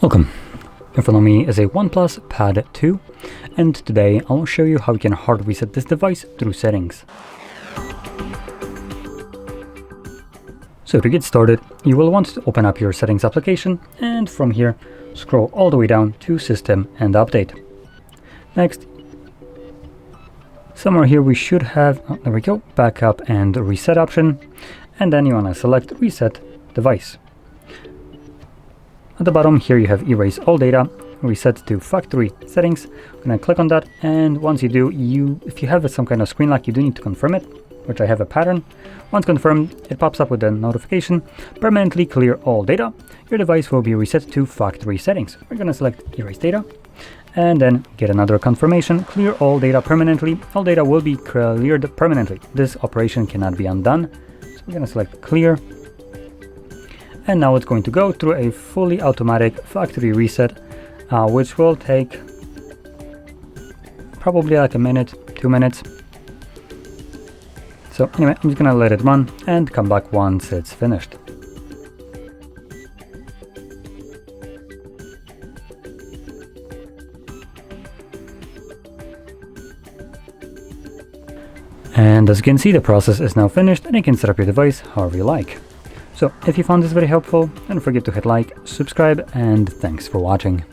Welcome. In front of me is a OnePlus Pad 2, and today I'll show you how you can hard reset this device through settings. So to get started, you will want to open up your settings application, and from here scroll all the way down to System and Update. Next, somewhere here we should have, there we go, Backup and Reset option, and then you want to select Reset Device. At the bottom here you have Erase All Data, Reset to Factory Settings. I'm going to click on that, and once you do, if you have some kind of screen lock, you do need to confirm it, which I have a pattern. Once confirmed, it pops up with a notification, permanently clear all data. Your device will be reset to factory settings. We're going to select Erase Data, and then get another confirmation, clear all data permanently. All data will be cleared permanently. This operation cannot be undone. So we're going to select Clear. And now it's going to go through a fully automatic factory reset, which will take probably like a minute, 2 minutes. So anyway, I'm just gonna let it run and come back once it's finished. And as you can see, the process is now finished, and you can set up your device however you like. So if you found this very helpful, don't forget to hit like, subscribe, and thanks for watching.